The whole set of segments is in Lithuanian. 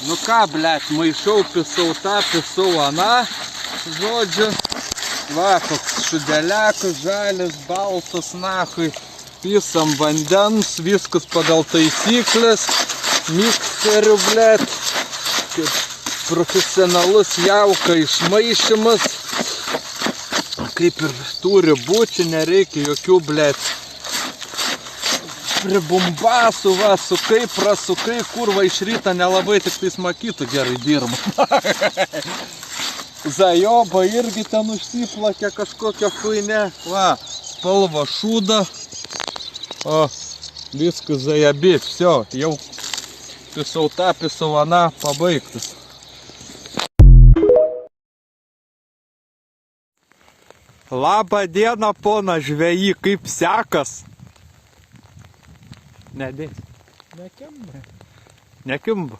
Nu ką, blėt, maišau, pisau tą, pisau aną, žodžiu. Va, toks šudeliakas, žalis, baltas, nahui. Pisam vandens, viskas pagal taisyklės. Mikseriu, blėt. Kaip profesionalus jauka išmaišymas. Kaip ir turi būti, nereikia jokių, blėt. Pribumbasų, va, sukai, prasukai, kurva iš ryto nelabai tik tais makytų gerai dirba. Zajoba irgi ten užsiplakė kažkokią fuinę. Va, spalva šūda. O, viskas zajabit, все, jau pisau tą, pisau aną, pabaigtas. Labą dieną, pona žvejį, kaip sekas? Nedės. Nekimba. Nekimba?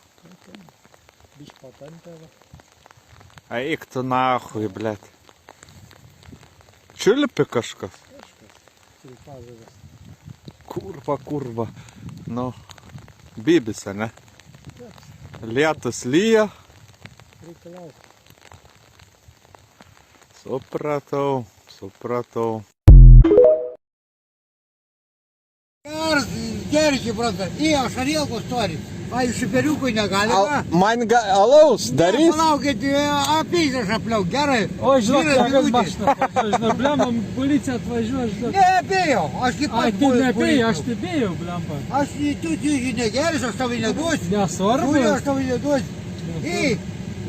Biš patantėva. Eik tu nahui, blėt. Čiulpi kažkas? Čiulpazavas. Kurva. Nu, bibis, ne? Lietus lyja. Reikia laukti. Supratau. Gergi, brother, aš šarėlkos turi. A, iš šiperiukui negalima. Man alaus darys? Palaukit, apyžą šapliau, gerai. O, žinok, kas mašina. Žinok, blemam, policija atvažiuoja, žinok. Nebėjau, aš kaip Ai, tu nebėjai, aš nebėjau, blemam. Aš tu negeris, aš tavai neduosiu. Nesvarbu. Aš tavai neduosiu. Ei,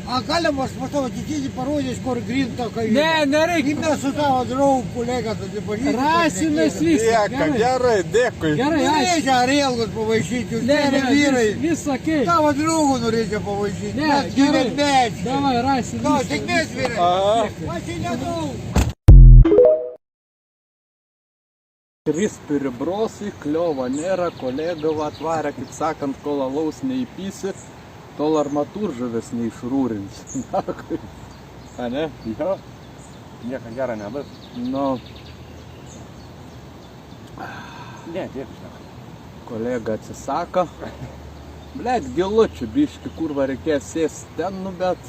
a galima aš matau atityti parodys, kur grinta, kai... Ne, nereikia. Kaip mes su tavo draugų kolega atsipažįsti. Rasimės visą. Gerai, dėkui. Gerai, ačiū. Norėčiau arėlgus pavaišyti, jūs Ne, vyrai. vis sakei. Tavo draugų norėčiau pavaišyti. Ne, Mes gerai. gyvenmečiai. Davai, rasim Gal, visą. sėkmės vyrai. Aha. Pasinedaug. 3 piribrosi, kliovo nėra, kolega atvarė, kaip sakant, kol alaus neįpysi, tol armatūržuvės neišrūrinsi. A ne? Jo. Nieko gero nebus. Nu, Ne, tiek žinok. kolega atsisako. Blet, gilučių biški, kurva reikės sėsti ten, nu, bet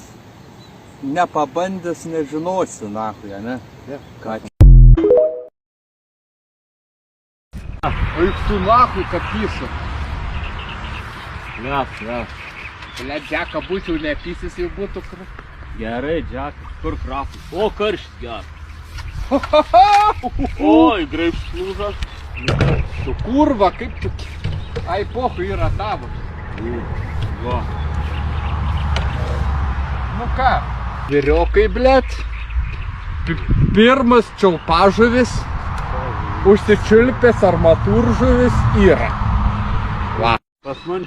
nepabandęs nežinosi, nahui, ne? Taip. Ką čia? Eik tu nahui, kapysiu. Ne. Blet, Džeka būčiau nepysis, jau būtų Gerai, Džekas, kur krafas? O, karštis geras. Oi, greipštis lūžas. Tu kurva, kaip tu... Ai, pohu yra tavo. Va. Nu ką? Vyriokai, blet. Pirmas čiulpažuvis, užsičiulpęs armatūržuvis yra. Va. Pas man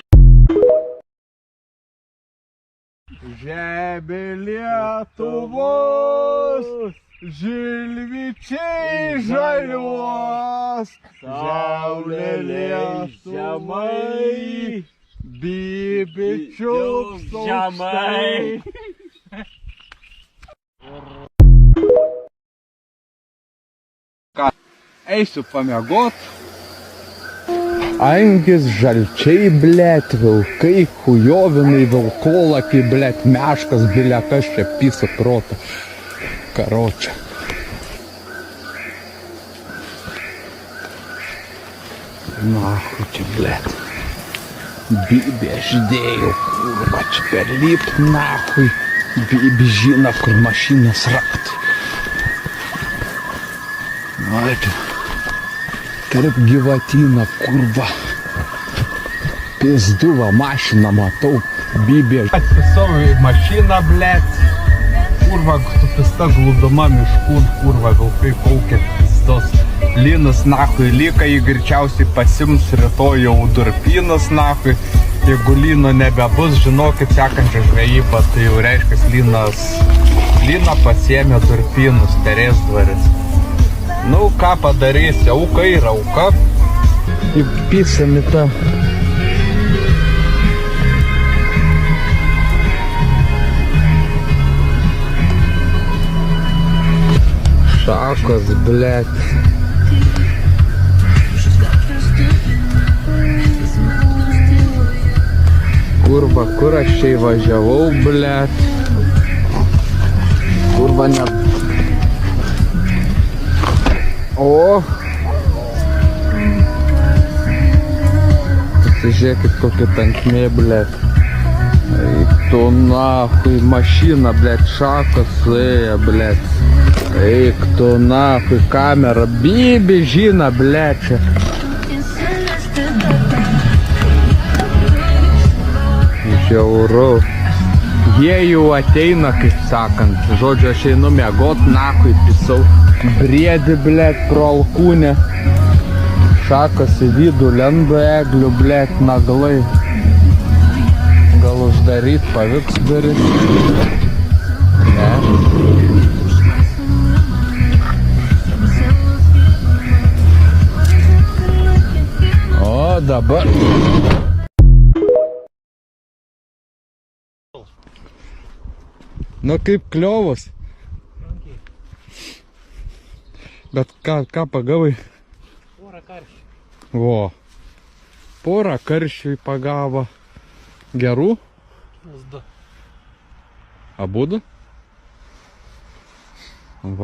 Žemė Lietuvos, žilvičiai žaliuos, saulė leis žemai, bibičiuks aukštai. Ką, eisiu pamiegot. Angis, žalčiai, blet, vilkai, hujovinai, vilkolakiai, blet, meškas, bilekas čia pisa protą. Karočią. Nahui čia, blet. Bibė ždėjau, kurva, čia perlipt, nahui. Bibė žina, kur mašinos raktai. Ačiū. Tarp gyvatyną, kurva. Pizduva mašiną matau, bibė. Atpisau į mašiną, blet. Kurva, supista glūdama miškų, kurva, vilkai kaukia pizdos. Linas, nahui, lyka jį greičiausiai pasims rytoj jau durpynas, nahui. Jeigu lyno nebebus, žinokit, sekančią žvejybą, tai jau reiškia Lina pasiėmė durpynus, Teresdvaris. Nu, ką padarysi, auka yra auka. Įpisam į tą. Šakos, blet. Kurva, kur aš čia įvažiavau, blet. Kurva, net. O. Pasižiūrėkit, kokia tankmė, blet. Eik tu nahui, mašina, blet, šakas suėja, blet. Eik tu nahui, kamera, bibi žina, blet, čia. Žiauru. Jie jau ateina, kaip sakant. Žodžiu, aš einu miegot, nahui, pisau. Briedi, blet, pro alkūnę. Šakas į vidų, lenda eglių, blet, naglai. Gal uždaryt, pavyks daryt. Ne. O, dabar. Nu kaip kliovas. Bet ką pagavai? Porą karšių. Vo. Porą karšių pagavo. Gerų? Nes du. Abudu?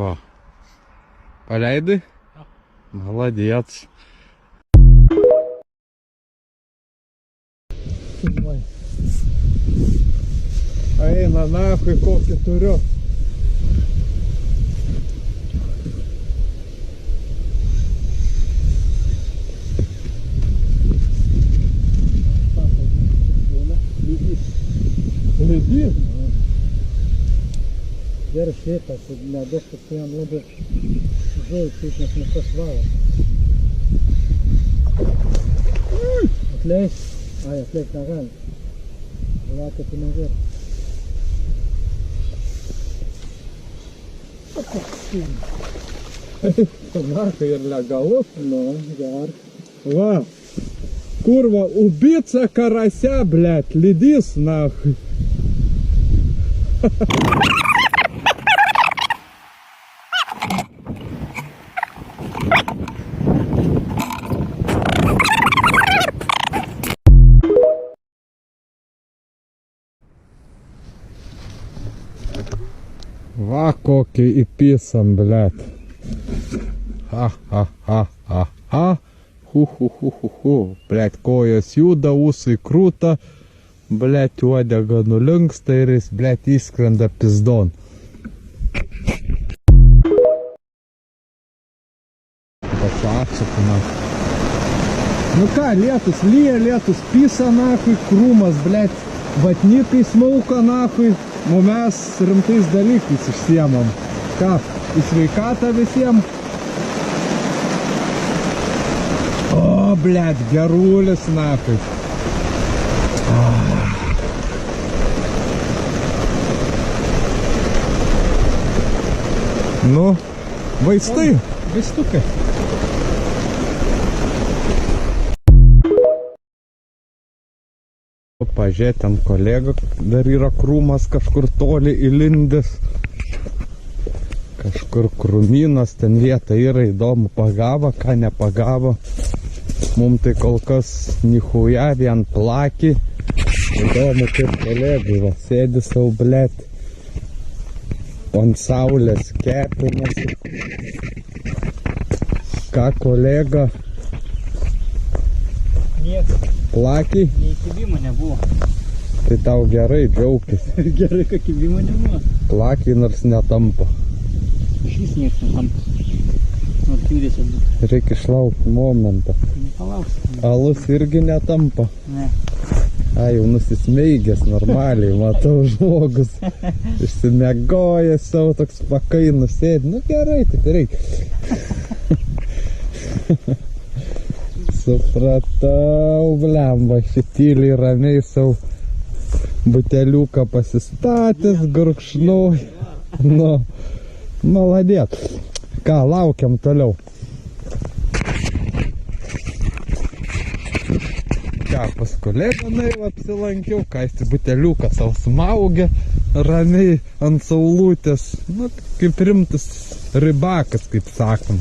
Va. Paleidai? Jo. Молодец. Eina nahui, kokį turiu. Lydys? Gerai šėtas, nedaug, kad tu jam labai žodžiu, kaip nes nepasvalo. Atleis? Ai, atleis negali. Vakar tu negali. Нахуй ir legalus. Nu, gerai. Va. Kurva, убийца карася, блядь, ледис нахуй. Va kokį įpisam, blėt. Ha. Hu. Blėt, kojas juda, ūsai krūta. Blėt, uodega nulinksta ir jis, blėt, įskrenda pizdon. Pasaksiu, na. Nu ką, lietus lyja, lietus pisa, nahui, krūmas, blėt, vatnikai smauka, nahui. O mes rimtais dalykais išsiemam. Ką, į sveikatą visiems? O, blėt, gerulis, nahui. Nu, vaistai. Vaistukai. Pažiūrėt, ten kolega dar yra krūmas kažkur toli įlindęs. Kažkur krūmynas, ten vieta yra įdomu, pagavo, ką nepagavo. Mums tai kol kas nichuja, vien plaki. Įdomu, kaip kolegai, va, sėdi sau, blėt. Ant saulės kepinas. Ką kolega? Nieko. Plaki? Nei kibimo nebuvo. Tai tau gerai, džiaugtis. Gerai, kad kibimo nebuvo. Plaki nors netampa. Šis nieks netampa. Nors judesio būtų. Reikia išlaukti momentą. Nepalauks. Alus irgi netampa. Ne. Ai, jau nusismeigęs normaliai, matau žmogus. Išsimegojęs savo toks pakainus sėdi. Nu gerai, taip reikia. Supratau, blemba, šityliai ramiai savo buteliuką pasistatęs, gurkšnoj. Nu, maladėt. Ką, laukiam toliau. Ką, pas kolegą apsilankiau, ką jis buteliuką savo smaugė, ramiai ant saulutės. Nu, kaip rimtas rybakas, kaip sakom.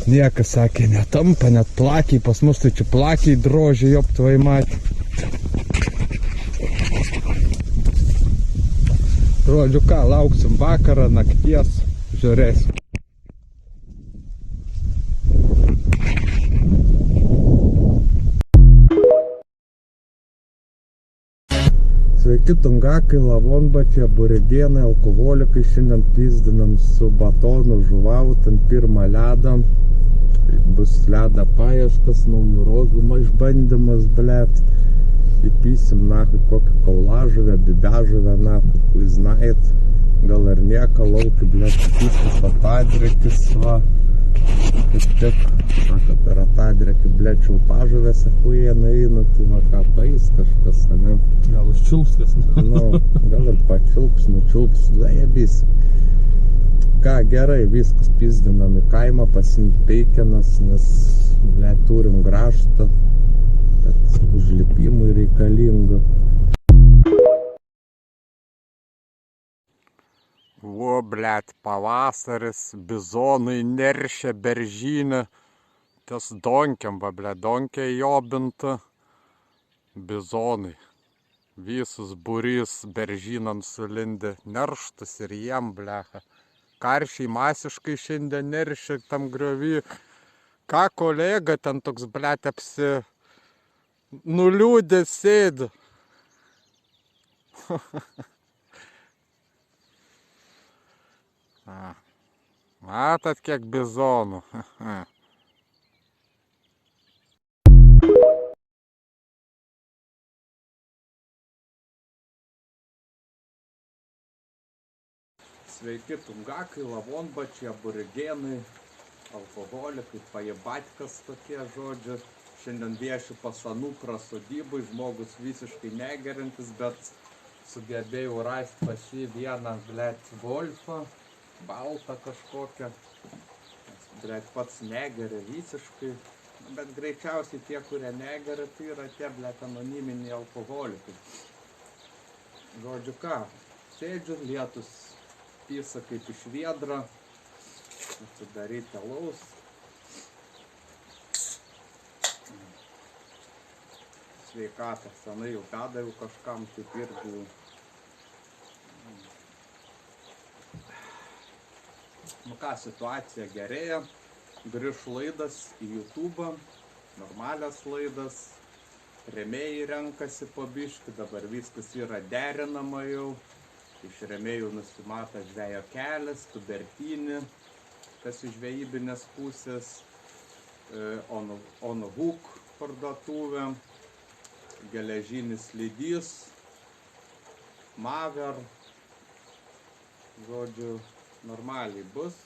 Niekas sakė, netampa, net plakiai, pas mus tai čia plakiai drožė, jop tvai matė. Žodžiu ką, lauksim vakarą, nakties, žiūrėsim. Sveiki tungakai, lavonbačiai, aborigenai, alkoholikai, šiandien pizdinam su batonu žuvau, ten pirmą ledą. Bus ledą paieškas, naujų rozų išbandymas, blet. Įpysim nahui kokią kaulažuvę, bibežuvę nahui, kui znait. Gal ir nieko lauki, blet, pistis atadrekis, va. Kaip tik, sako, per atadrekį, blet, čiulpažuvės achuėna eina, tai va ką pais kažkas, ne? Gal užčiulps kas? Nu, gal ir pačiulps, nučiulps, zajebys. Ką, gerai, viskas pizdinam į kaimą, pasimt peikinas, nes, ble, turim graštą, bet užlipimui reikalinga. O, blet, pavasaris, bizonai neršia beržynę, ties donkiam, va, blet, donkia jobinta, bizonai. Visus būrys beržynam sulindė, nerštus ir jiem, blecha. Karšiai masiškai šiandien neršia tam griovy. Ką kolega ten toks, blet, nuliūdęs sėdi. Matot, kiek bizonų. Sveiki tungakai, lavonbačiai, aborigenai, alkoholikai, pajebatkas tokie žodžiai. Šiandien viešiu pas Anuprą sodybai, žmogus visiškai negerintis, bet sugebėjau rasti pas jį vieną, blet, Wolfą, baltą kažkokią. Blet, pats negeria visiškai, bet greičiausiai tie, kurie negeria, tai yra tie, blet, anoniminiai alkoholikai. Žodžiu ką, sėdžiu, lietus pysa kaip iš viedro, atsidaryti alaus. Sveikatą, senai jau padaviau kažkam, taip irgi. Nu ką, situacija gerėja, grįž laidas į YouTube, normalias laidas, rėmėjai renkasi po biškį, dabar viskas yra derinama jau. Iš rėmėjų nusimata žvejo kelias, tubertinį, kas iš žvejybinės pusės, on hook parduotuvė, geležinis lydys, maver, žodžiu, normaliai bus,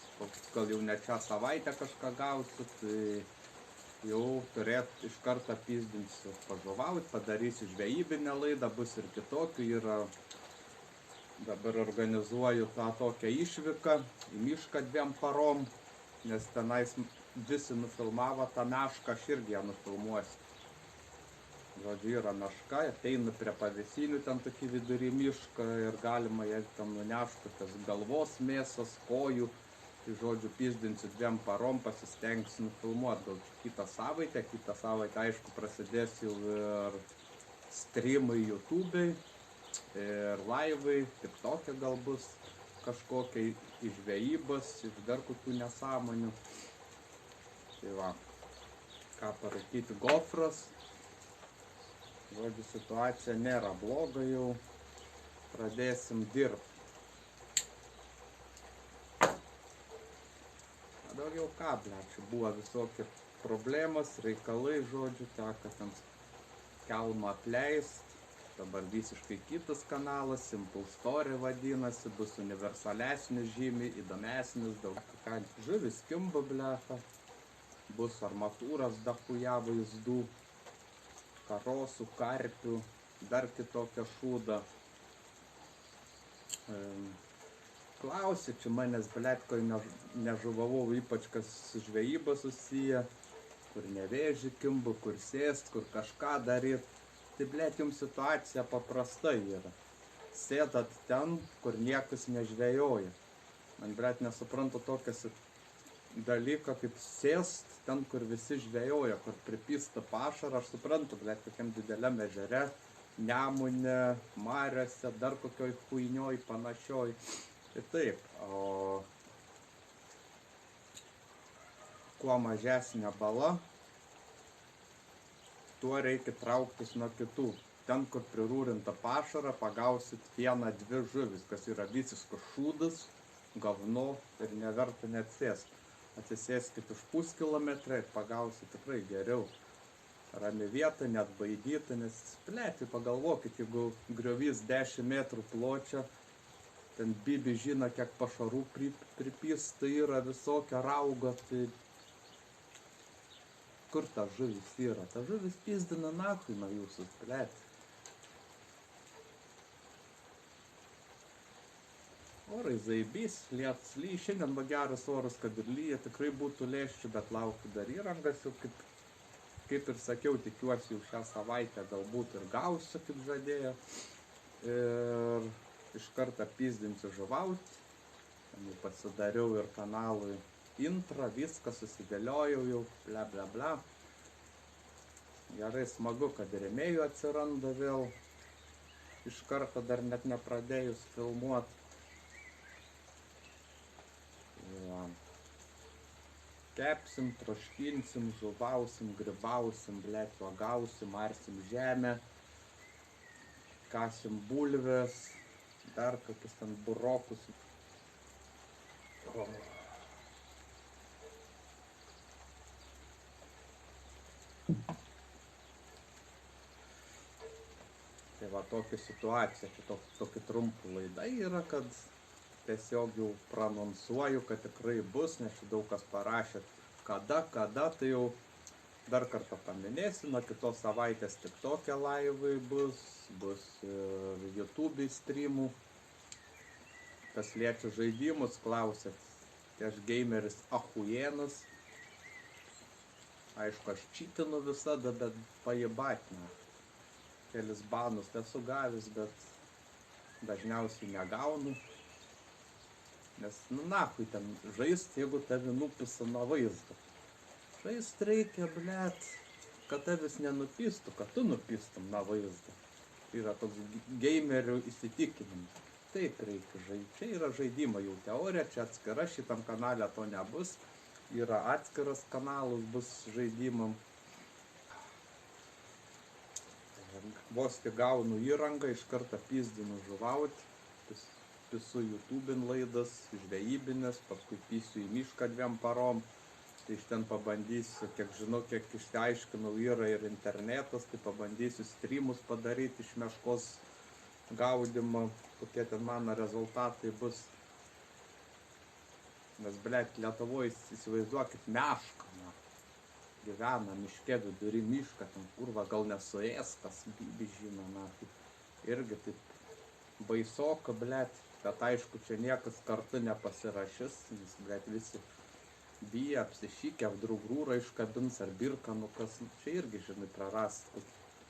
gal jau net šią savaitę kažką gausiu, tai jau turėt iš karto pizdinsiu pažuvauti, padarysiu žvejybinę laidą, bus ir kitokių, yra. Dabar organizuoju tą tokią išvyką į mišką 2 parom, nes tenais visi nufilmavo tą mešką, aš irgi ją nufilmuosiu. Žodžiu, yra meška, ateinu prie pavėsinių ten tokį vidury mišką ir galima ją ten nunešti tokias galvos mėsos, kojų. Tai žodžiu, pizdinsiu 2 parom, pasistengsiu nufilmuoti gal kitą savaitę, aišku, prasidės jau ir streamai YouTube'ai. Ir laivai, TikTok'e gal bus kažkokia iš žvejybos, iš dar kokių nesąmonių. Tai va, ką parūkyti, gofras. Žodžiu, situacija nėra bloga jau, pradėsim dirbti. Daugiau ką, blečiu, buvo visokie problemos, reikalai, žodžiu, teko ten kelmą apleist. Dabar visiškai kitas kanalas, Simple Story vadinasi, bus universalesnis žymiai, įdomesnis, daug ką. Žuvis kimba, blecha, bus armatūras dachuja vaizdų, karosų, karpių, dar kitokią šūdą. Klausia, čia manęs, blet, kai nežuvavau, ypač kas su žvejyba susiję, kur nevėžį kimba, kur sėst, kur kažką daryt. Tai, blet, jums situacija paprasta yra. Sėdat ten, kur niekas nežvejoja. Man, blet, nesuprantu tokias dalyką, kaip sėst ten, kur visi žvejoja, kur pripista pašarą. Aš suprantu, blet, kokiam dideliam ežere Nemune, mariose, dar kokioj chuinioj panašioj. Tai taip, o kuo mažesnė bala, tuo reikia trauktis nuo kitų. Ten, kur prirūrinta pašara, pagausit vieną, dvi žuvis, kas yra visiškas šūdas, gavno ir neverta net sėst. Atsisėskit už puskilometrą ir pagausit tikrai geriau. Rami vieta, net baidyta, nes plėti, pagalvokit, jeigu griovys 10 metrų pločio, ten bibi žino, kiek pašarų pripista yra, visokia rauga, tai kur ta žuvis yra? Ta žuvis pizdina nachui nuo jūsų, plėti. Orai zaibys, lietus lyja, šiandien buvo geras oras, kad ir lyja, tikrai būtų lėščių, bet laukiu dar įrangas jau kaip ir sakiau, tikiuosi jau šią savaitę galbūt ir gausiu, kaip žadėjo. Ir iš karto pizdinsiu žuvaut. Jau pasidariau ir kanalui intrą, viską susidėliojau jau, bla bla bla. Gerai, smagu, kad rėmėjų atsiranda vėl. Iš karto dar net nepradėjus filmuoti. Ja. Kepsim, troškinsim, žuvausim, grybausim, blėt, vagausim, arsim žemę, kasim bulves, dar kokius ten burokus. Tai va tokia situacija, tokia trumpa laida yra, kad tiesiog jau pranonsuoju, kad tikrai bus, nes čia daug kas parašė, kada, tai jau dar kartą paminėsiu, nuo kitos savaitės tik tokie laivai bus YouTube streamų. Kas liečia žaidimus, klausėt, tai aš gameris ahujenas. Aišku, aš čitinu visada, bet pajibatina. Kelis banus esu gavęs, bet dažniausiai negaunu. Nes, nahui ten žaist, jeigu tavi nupisa nuo vaizdo. Žaist reikia, blėt, kad tavis nenupistų, kad tu nupistum nuo vaizdo. Tai yra toks gamerių įsitikinimas. Taip reikia žaisti. Čia yra žaidimo jau teorija, čia atskira, šitam kanale to nebus. Yra atskiras kanalas, bus žaidimam. Vos tik gaunu įrangą, iš karto pizdinu žuvauti. Pisu YouTube'in laidas, žvejybinės, paskui pisiu į mišką 2 parom. Tai iš ten pabandysiu, kiek žinau, kiek išsiaiškinau, yra ir internetas, tai pabandysiu streamus padaryti iš meškos gaudimo, kokie ten mano rezultatai bus. Nes, blėt, Lietuvoje įsivaizduokit mešką, gyvena miške, vidury mišką, ten kurva gal nesuės, kas bibi žino, irgi taip baisoka, blėt. Bet aišku, čia niekas kartu nepasirašys, nes, blėt, visi bijo, apsišykę, drugrūrą iškabins ar birką, kas, čia irgi, žinai, praras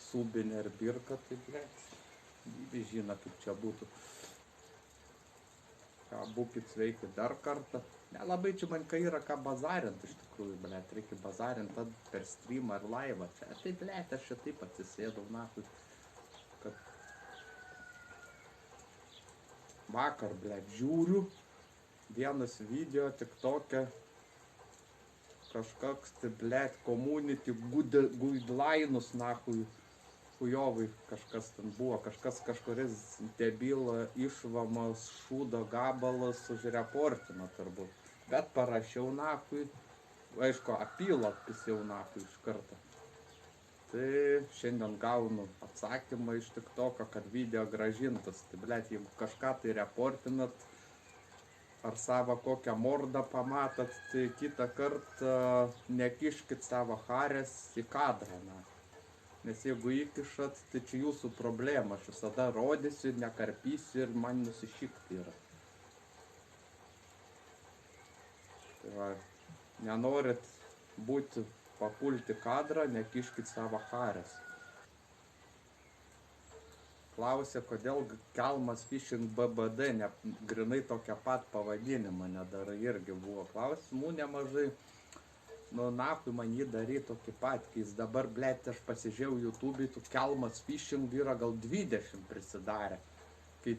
subinę ir birką, tai, blėt, žino, kaip čia būtų. Ką, būkit sveiki dar kartą. Nelabai čia man yra ką bazarint, iš tikrųjų, blėt, reikia bazarint per streamą ar laivą. Čia, tai, blėt, aš čia taip atsisėdau, nahui, kad vakar, blėt, žiūriu, vienas video tik tokia, kažkoks, tai, blėt, community guidelines, nahui, hujovai kažkas ten buvo, kažkuris debila išvamas šūdo gabalas užreportino turbūt. Bet parašiau, nahui, aišku, apylapis jau, nahui, iš karto. Tai šiandien gaunu atsakymą iš TikToko, kad video gražintas. Tai, blėt, jeigu kažką tai reportinat, ar savo kokią mordą pamatot, tai kitą kartą nekiškit savo harės į kadrą, Nes jeigu įkišat, tai čia jūsų problema. Aš visada rodysiu, nekarpysiu ir man nusišikti yra. Tai va, nenorit būti papulti kadrą, nekiškit savo harės. Klausė, kodėl Kelmas Fishing BBD, grinai tokią pat pavadinimą nedarai, irgi buvo klausimų nemažai. Nu, nahui man jį daryti tokį pat, kai jis dabar, blėt, aš pasižiūrėjau YouTube'ai, tų Kelmas Fishing yra gal 20 prisidarę. Kai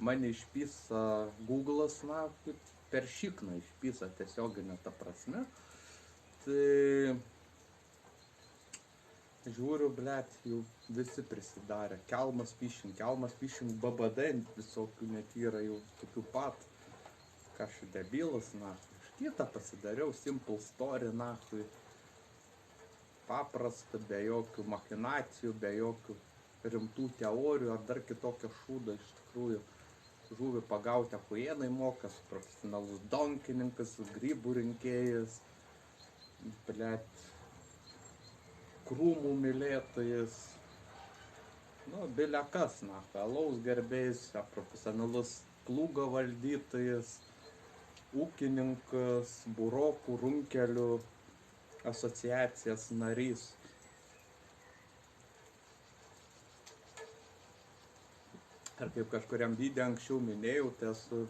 mane išpisa Google'as, na, per šikną išpisa tiesioginę tą prasme. Tai žiūriu, blėt, jau visi prisidarė. Kelmas Fishing BBD visokių net yra jau tokių pat. Kažkai debilas, na. Kitą pasidariau, Simple Story, nahui, paprasta, be jokių machinacijų, be jokių rimtų teorijų ar dar kitokio šūdo, iš tikrųjų, žuvį pagauti achuienai mokas, profesionalus donkininkas, grybų rinkėjas, blėt, krūmų mylėtojas, nu, bilekas, nahui, alaus gerbėjas, profesionalus plūgo valdytojas, ūkininkas, burokų, runkelių asociacijos narys. Ir kaip kažkuriam video anksčiau minėjau, tai esu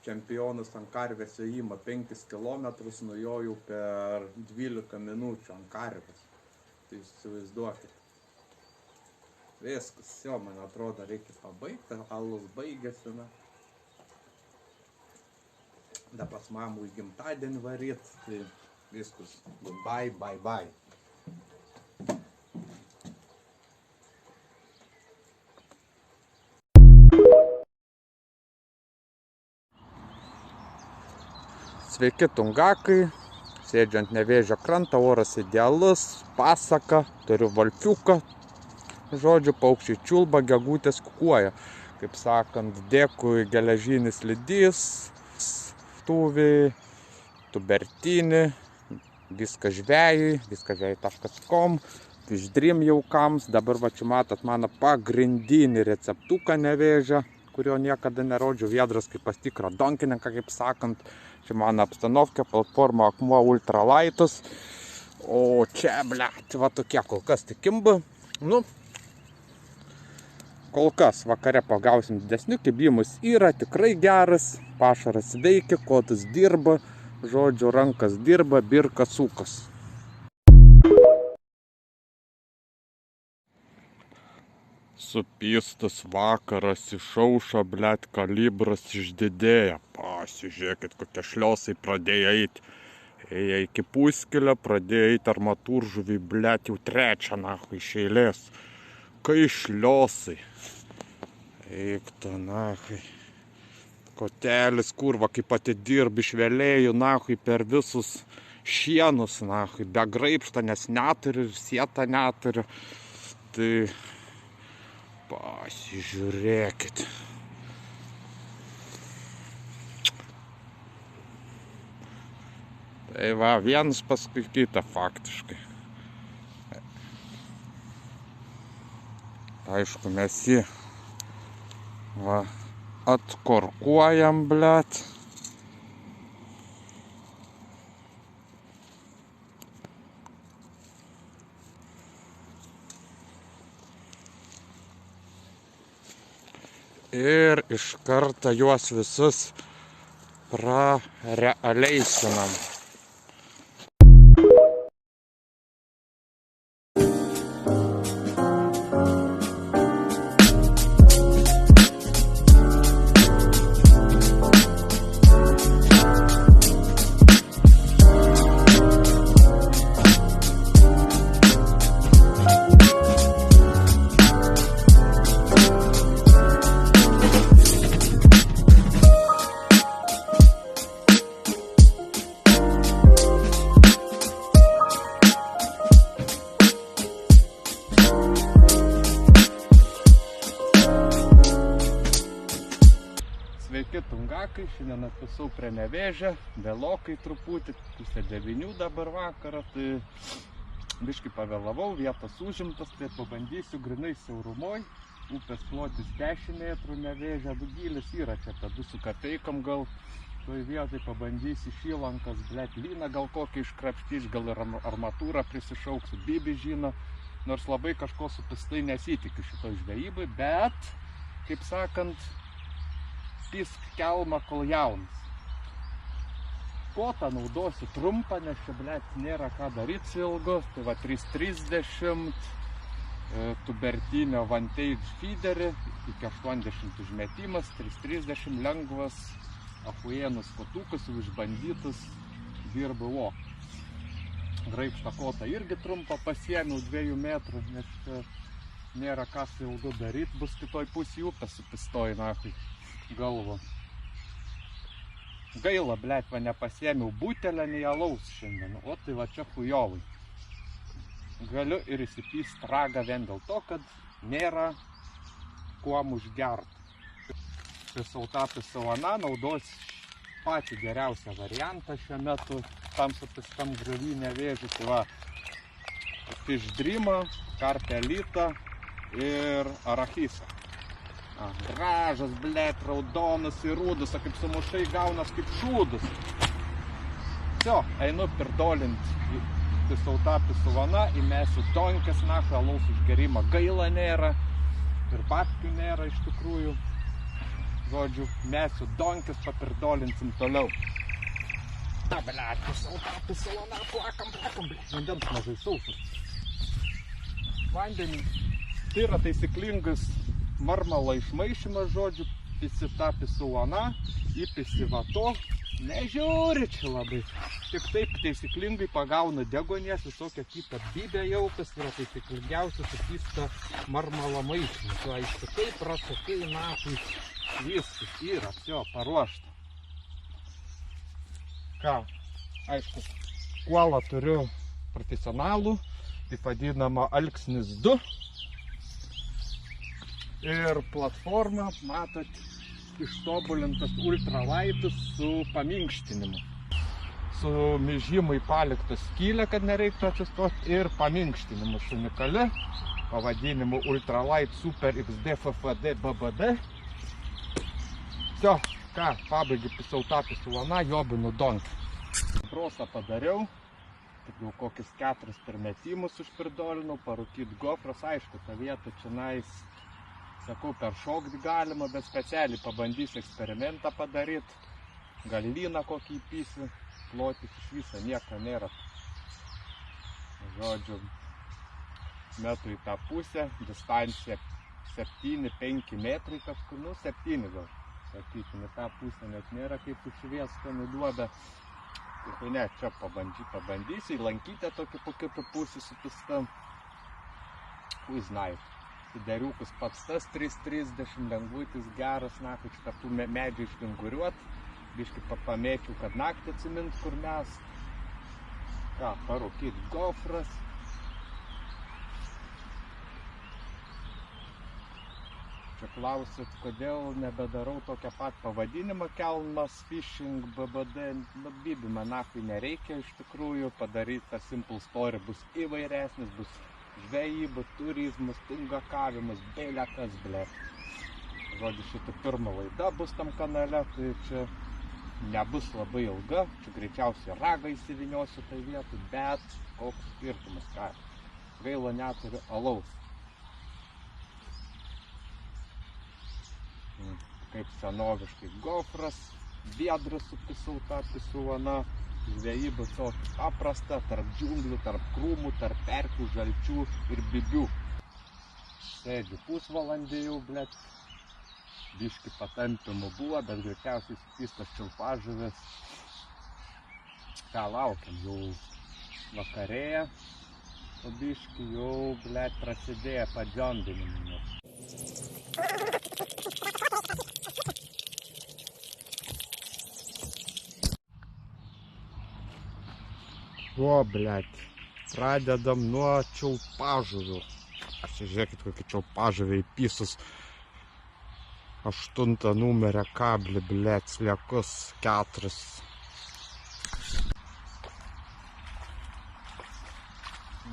čempionas ant karvės ėjimą 5 km, nujojau per 12 minučių ant karvės. Tai įsivaizduokit. Viskas, jo, man atrodo, reikia pabaigti, alus baigėsi, na. Da pas mamų į gimtadienį varyt, tai viskas. Bye. Sveiki tungakai, sėdžiu ant Nevėžio krantą, oras idealus, pasaka, turiu valfiuką, žodžiu, paukščiai čiulba, gegutės kukuoja. Kaip sakant, dėkui geležinis lydys, tuviai, tubertinį, viską žvejui, viskąžvejui.com, Fishdream jaukams. Dabar va čia matot mano pagrindinį receptuką Nevėžio, kurio niekada nerodžiau, viedras kaip pas tikrą donkininką, kaip sakant. Čia mano apstanovkė, platforma akmuo ultralaitas. O čia, blėt, va tokie kol kas tik kimba. Nu, kol kas vakare pagausim didesnių, kibimus yra tikrai geras, pašaras veikia, kotas dirba, žodžiu, rankas dirba, birka sukas. Supystas vakaras išaušo, blėt, kalibras išdidėja. Pasižiūrėkit, kokie šliosai pradėjo eiti. Ėja iki puskilio, pradėjo eiti armatūržuvį, blėt, jau trečią nahui iš eilės. Kai šliosai. Eikta, nahui. Kotelis, kurva, kaip atidirbi švelėjų, nahui, per visus šienus, nahui, be graipštą, nes neturiu, sietą neturiu. Tai pasižiūrėkit. Tai va, vienas paskui kitą faktiškai. Aišku, mes jį va, atkorkuojam, blėt. Ir iš karto juos visus prarealeisinam. Sveiki tungakai, šiandien atvisau prie Nevėžio, vėlokai truputį, 8:30 dabar vakarą, tai biškai pavėlavau, vietos užimtas, tai pabandysiu grinai siaurumoj, upės plotis 10 metrų Nevėžio, gylis yra čia apie 2 su kapeikom gal, toj vietoj pabandysiu šįlankas, blėt, lyną gal kokį iškrapštys, gal ir armatūrą prisišauksiu, bibi žino, nors labai kažko supistai nesitikiu šitoj žvejybai, bet, kaip sakant, pisk kelmą, kol jaunas. kotą naudosiu trumpą, nes čia, blėt, nėra ką daryti su ilgu. Tai va 330 tubertinio Vantage feederį, iki 80 užmetimas, 330 lengvas, achuienus kotukus, jau išbandytus, dirbu o. Graibštą kotą irgi trumpą pasiėmiau 2 metrų, nes čia nėra ką su ilgu daryti, bus kitoj pusėje upės supistoji nahui galvo. Gaila, blėt, va nepasiėmiau butelę nei alaus šiandien, o tai va čia chujovai. Galiu ir įsipyst ragą vien dėl to, kad nėra kuom užgert. Pisauta pisauana naudos patį geriausią variantą šiuo metu tam supistam gruvy nevėžiu. Tai va, fish dreamą, karpelitą ir arachisą. Gražas, blėt, raudonas ir rūdus, kaip sumušai gaunas kaip šūdus. Sio, einu pirdolint pisauta pisuvana, įmesiu donkės, nahu, alaus užgerimą gaila nėra ir babkių nėra iš tikrųjų. Žodžiu, mesiu donkės, papirdolinsim toliau. Na, blėt, pisauta pisuvana, plakam, blėt, vandens mažai sausas. Vandenį. Tai yra taisyklingas marmalo išmaišymas, žodžiu, pisita pisuvana, įpisi vato. Nežiūri čia labai. Tik taip taisyklingai pagauna degonės, visokią kitą bybę jaukas, yra taisyklingiausia supista marmalo maišymas. Tu aiškiai prasakai, nahui, viskas yra, jo, paruošta. Ką, aišku, kuolą turiu profesionalų, taip vadinama Alksnis 2. Ir platforma, matot, ištobulintas ultralaitus su paminkštinimu. Su myžimui palikta skylė, kad nereiktų atsistoti, ir paminkštinimu su unikali pavadinimu Ultralight Super XD FFD BBD. Sio, ką, pabaigai pisauta pisuvana, jobinu donkį. Brosą padariau, tik jau kokius 4 permetimus užpirdolinau, parūkyt gofras, aišku, tą vietą čionais, sakau, peršokti galima, bet specialiai pabandysiu eksperimentą padaryti. Gal lyną kokį įpysiu, plotis iš viso nieko nėra. Žodžiu, metu į tą pusę, distancija 7-5 metrai kažkur, nu 7 gal. Sakykime, tą pusę net nėra kaip užviesto nuduoda. Tai ne, čia pabandysiu, įlankytę tokį po kitų pusį su pistam. Uznai. Dariukus pats tas 330 lengvutis geras, naktį iš kartų medžių išvinguriuot, biškį pamėčiau, kad naktį atsimint, kur mes. Ką, parūkyt gofras. Čia klausit, kodėl nebedarau tokią pat pavadinimą Kelmas Fishing BBD. Nu, bibima, naktį nereikia iš tikrųjų, padaryta Simple Story bus įvairesnis, bus žvejyba, turizmas, tungakavimas, beilekas, blėt. Žodžiu, šitą pirmą laidą bus tam kanale, tai čia nebus labai ilga, čia greičiausiai ragą įsiviniosiu tai vietų, bet koks skirtumas, ką. Gaila neturiu alaus. Kaip senoviškai gofras, viedras su pisauta pisuvana. Žvejyba tokia paprasta, tarp džiunglių, tarp krūmų, tarp perkių, žalčių ir bibių. Sėdžiu pusvalandį jau, blėt. Biški patampimų buvo, bet greičiausiai supistas čiulpažuvės. Ką laukiam, jau vakarėja, o biški jau, blėt, prasidėjo padžiondinimas. O, blėt, pradedam nuo čiulpažuvių. Žiūrėkit, kokį čiulpažuvį įpysus 8 numerio kablį, blėt, sliekus 4.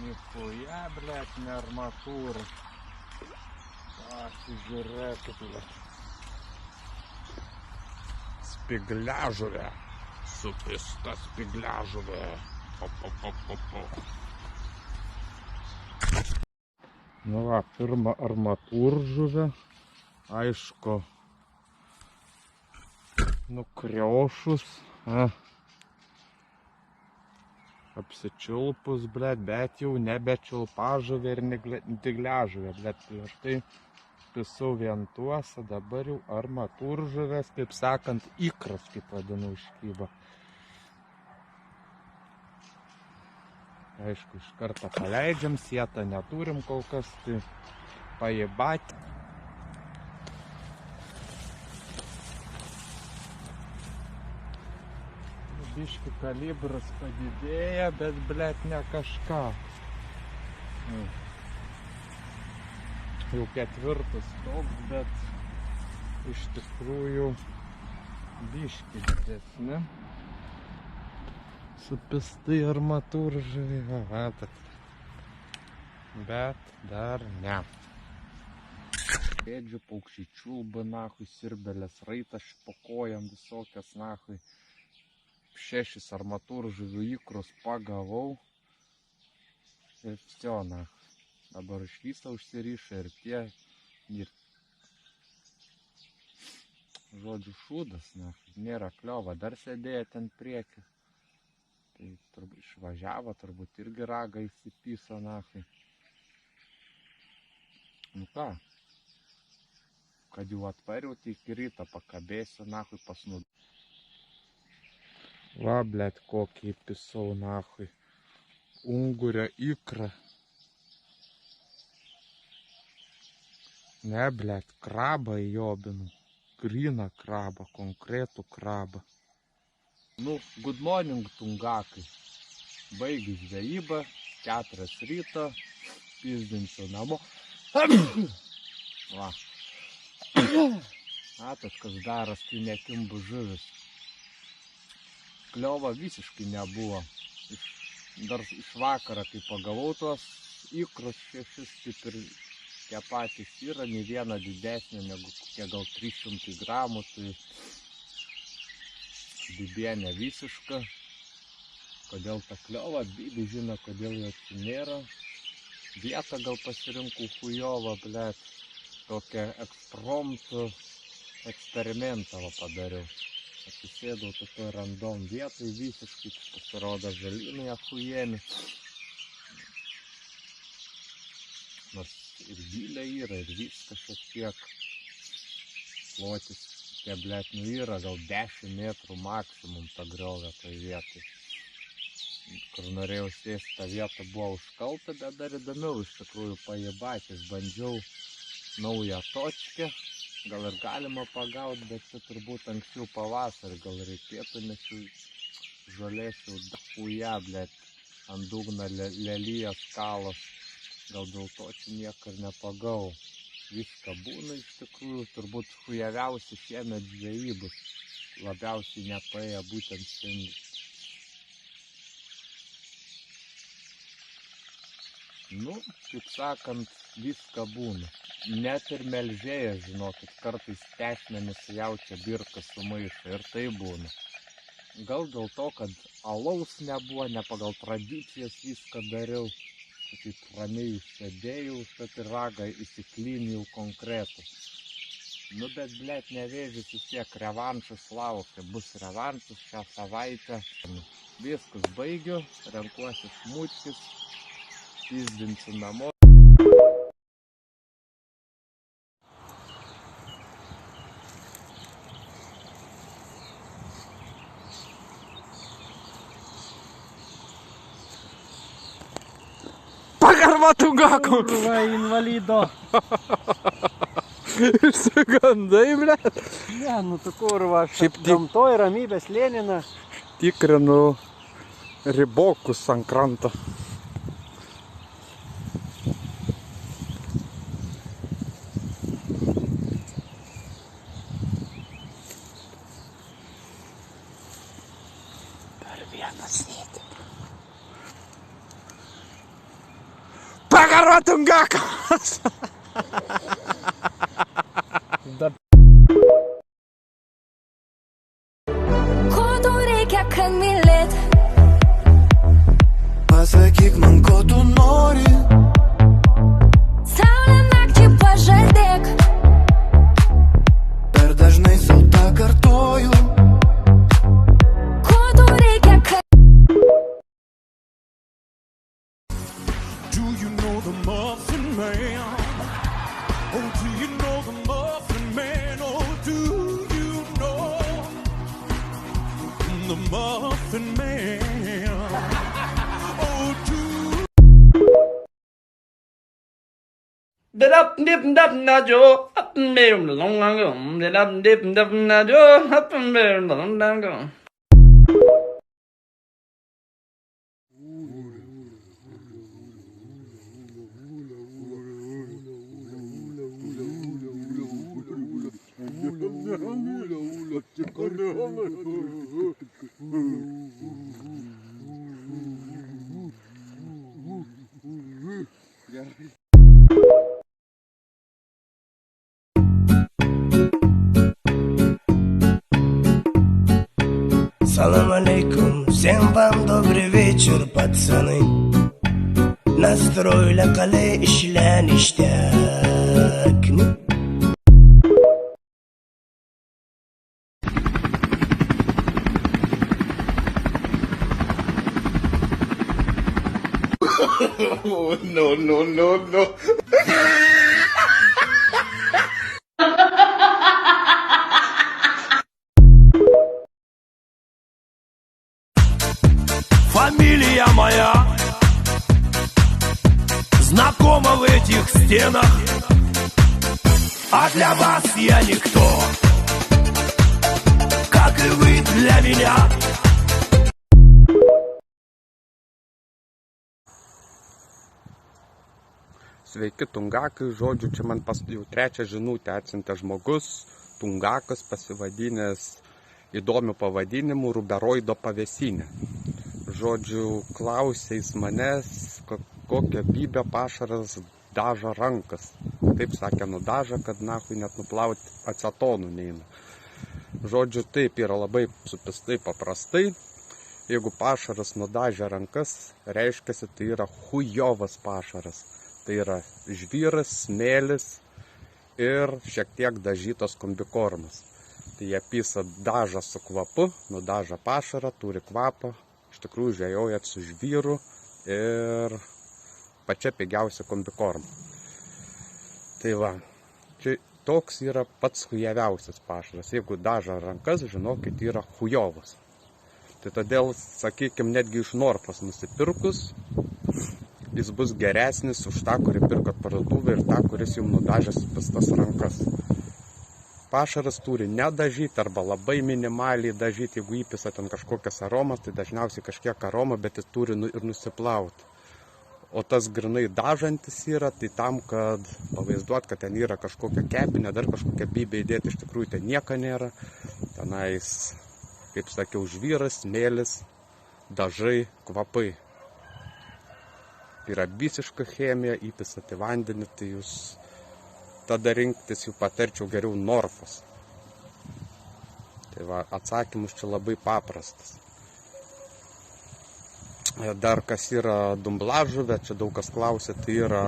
Nichuja, blėt, ne armatūra. Pasižiūrėkit, blėt. Spigliažuvė. Supista spigliažuvė. Nu va, pirma armatūržuvė, aišku, nukriošus, apsičiulpus, blet, bet jau nebe čiulpažuvė ir digliažuvė, blet, prieš tai pisau vien tuos, dabar jau armatūržuvės, kaip sakant, ikras, kaip vadinu, iškyba. Aišku, iš karto paleidžiam, sietą neturim kol kas, tai pajebat. Biški kalibras padidėja, bet blet ne kažką. Jau ketvirtas toks, bet iš tikrųjų biški didesni. Supistai armatūržuviai, bet dar ne. Ėdžiu paukščiai čiulba, nahui, sirbelės, raitas po kojam visokias, nahui. 6 armatūržuvių ikrus pagavau. Ir vsio, nahui. Dabar iš viso užsiriša ir tie. Ir žodžiu šūdas, nahui. Nėra kliova, dar sėdėjo ten priekį. Tai turbūt išvažiavo, turbūt irgi ragą įsipiso, nahui. Nu ką, kad jau atvariau, tai iki ryto pakabėsiu, nahui, pasnūd. Va, blet, kokį pisau, nahui. Ungurio ikrą. Ne, blet, krabą įjobinu. Gryną krabą, konkretų krabą. Nu, good morning, tungakai. Baigiu žvejybą, 4 ryto, pizdinsiu namo. Va. Matot, kas daras, kai nekimbu žuvis. Kliova visiškai nebuvo. Dar iš vakaro, kai pagavau tuos ikrus 6, taip ir tie patys yra, nei viena didesnė negu kokie gal 300 gramų, tai bibienė visiška. Kodėl ta kliova, bibi žino, kodėl jo čia nėra. Vietą gal pasirinkau chujovą, blet. Tokią ekspromtų eksperimentą padariau. Atsisėdau tokio random vietoj visiškai, pasirodo žalynai achujėmi. Nors ir gylė yra, ir viskas šiek tiek. Plotis, tie blet, nu yra gal 10 metrų maksimum ta griovė toj vietoj. Kur norėjau sėsti, ta vieta buvo užkalta, bet dar įdomiau iš tikrųjų pajebatės. Bandžiau naują točkę, gal ir galima pagauti, bet čia turbūt anksčiau pavasarį gal reikėtų, nes žolės jau dachuja, blet, ant dugno lelyja skalos, gal dėl to čia nieko ir nepagau. Viską būna iš tikrųjų, turbūt chujaviausi šiemet žvejybus, labiausiai nepaėję būtent šiandien. Nu, kaip sakant, viską būna. Net ir melžėja, žinokit, kartais tešmenis jaučia birką sumaišo ir tai būna. Gal dėl to, kad alaus nebuvo, ne pagal tradicijas viską dariau. Taip ramiai išsėdėjau, tad ir ragą įsiklynijau konkretų. Nu, bet, blet, nevėžys vis tiek revanšas laukia. Bus revanšas šią savaitę. Viskas baigiu, renkuosi šmutkis, pizdinsiu namo. Pagarba tungakom! Kurva invalido. Išsigandai, blet. Ne, nu tu kurva, aš Šiaip gamtoj ramybės Lenina. Tikrinu ribokus ant kranto. Dar vienas net. Pagarba tungakom! Ko tau reikia, kad mylėt? Pasakyk man, ko tu nori. the Muffin Man. Oh, Dip dip dip na jo up and down the long ago. Dip dip na jo up and down the long ago. Салам алейкум, всем вам добрый вечер, пацаны. Настроили qalay ishlanishtakmi? фамилия моя знакома в этих стенах, а для вас я никто, как и вы для меня. Sveiki, tungakai, žodžiu, čia man jau trečią žinutę atsiuntė žmogus, tungakas pasivadinęs įdomiu pavadinimu Ruberoido pavėsinė. Žodžiu, klausė jis manęs, kokią bybę pašaras daža rankas. Taip sakė, nudaža, kad nahui net nuplauti acetonų neina. Žodžiu, taip yra labai supistai paprastai. Jeigu pašaras nudažia rankas, reiškia, tai yra chujovas pašaras. Tai yra žvyras, smėlis ir šiek tiek dažytas kombikormas. Tai jie pisa dažą su kvapu, nudaža pašarą, turi kvapą, iš tikrųjų žvejojat su žvyru ir pačia pigiausia kombikorma. Tai va, čia toks yra pats hujaviausias pašaras. Jeigu daža rankas, žinokit, yra hujovas. Tai todėl, sakykime, netgi iš Norfos nusipirkus, jis bus geresnis už tą, kurį pirkot parduotuvę ir tą, kuris jums nudažęs tas rankas. Pašaras turi nedažyti arba labai minimaliai dažyti, jeigu įpisa ten kažkokias aromas, tai dažniausiai kažkiek aroma, bet jis turi ir nusiplauti. O tas grinai dažantis yra, tai tam, kad pavaizduot, kad ten yra kažkokia kepinė, dar kažkokia bybė įdėti, iš tikrųjų ten nieko nėra. Tenais, kaip sakiau, žvyras, smėlis, dažai, kvapai. Yra visiška chemija, įpisate vandenį, tai jūs tada rinktis jų patarčiau geriau Norfos. Tai va, atsakymus čia labai paprastas. Dar kas yra dumblažuvė, čia daug kas klausė, tai yra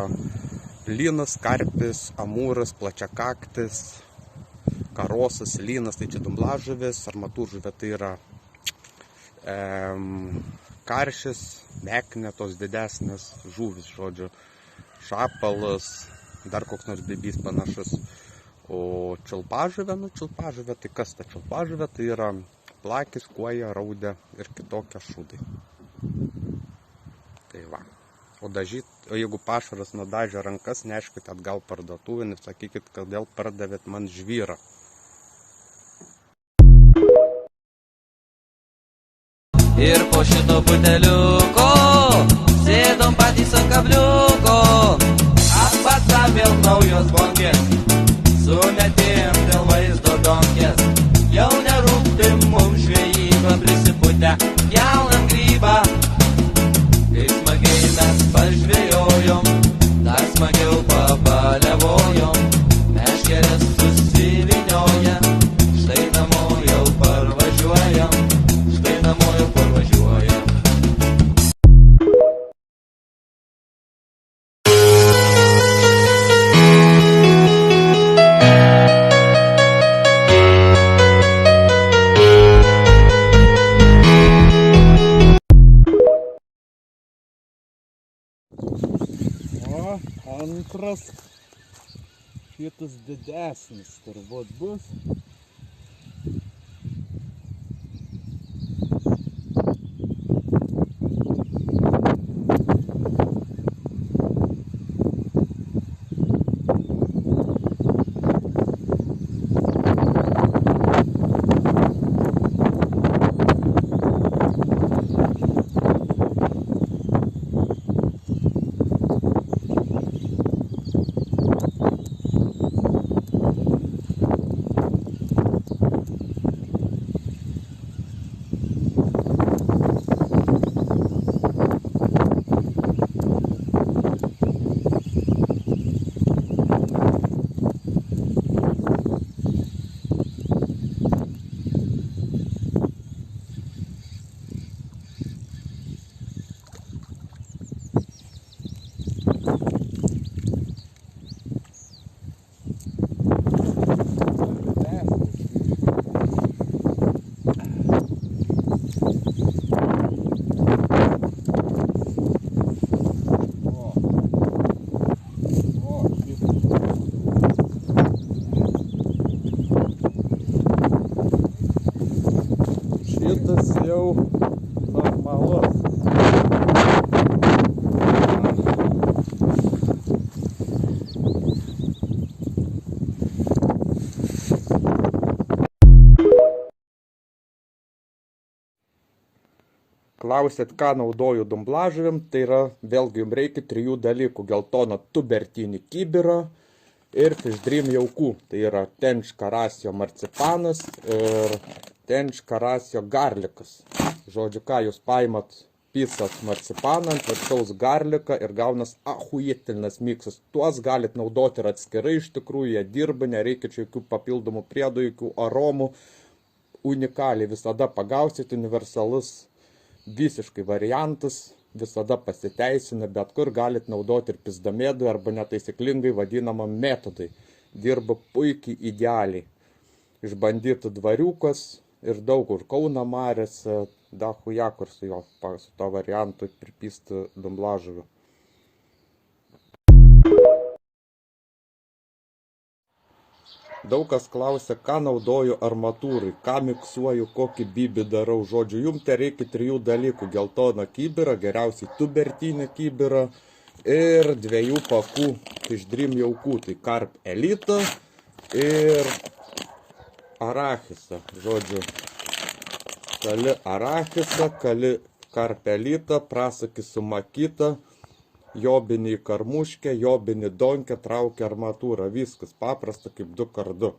lynas, karpis, amūras, plačiakaktis, karosas, lynas, tai čia dumblažuvės, armatūržuvė tai yra karšis, meknė, tos didesnės žuvis, žodžiu, šapalas, dar koks nors bibys panašus. O čilpažuvė, čilpažuvė, tai kas ta čilpažuvė? Tai yra plakis, kuoja, raudė ir kitokie šūdai. Tai va. O jeigu pašaras nudažė rankas, neškite atgal parduotuvėn ir sakykit, kodėl pardavėt man žvyrą. Ir po šito buteliuko sėdom patys ant kabliuko. Atpata vėl naujos bonkės, sumetėm dėl vaizdo donkės. Jau nerūpti mums žvejybą, prisiputę jaunam grybą. Kaip smagiai mes pažvejojom, dar smagiau pabalevojom. Meškerės susivinioja, štai namo jau parvažiuojam. Štai namo jau parvažiuojam. O, antras, šitas didesnis turbūt bus. Gazas jau normalus. Klausėt, ką naudoju dumblažuvim, tai yra, vėlgi jums reikia 3 dalykų. Geltoną tubertinį kibirą ir Fish Dream jaukų. Tai yra tenč karasio marcipanas ir tenč karasio garlikas. Žodžiu, ką jūs paimat, pisat marcipaną ant viršaus garliką ir gaunas ahujitilnas miksas. Tuos galit naudoti ir atskirai, iš tikrųjų jie dirba, nereikia čia jokių papildomų priedų, jokių aromų. Unikaliai visada pagausit, universalus visiškai variantas, visada pasiteisina, bet kur galit naudoti ir pizdamėdui arba netaisyklingai vadinamam metodai. Dirba puikiai idealiai. Išbandyti dvariukas ir daug kur Kauno mariose, dahuja kur su to variantu pripisti dumblažuvių. Daug kas klausia, ką naudoju armatūrai, ką miksuoju, kokį bibį darau. Žodžiu, jums te reikia 3 dalykų. Geltoną kibirą, geriausiai tubertinį kibirą ir 2 pakų Fish Dream jaukų. Tai Carp Elite ir arachisą. Žodžiu, kali arachisą, kali Carp Elite, prasakį sumakytą, jobinį karmuškę, jobinį donkę, traukia armatūrą. Viskas paprasta kaip 2x2.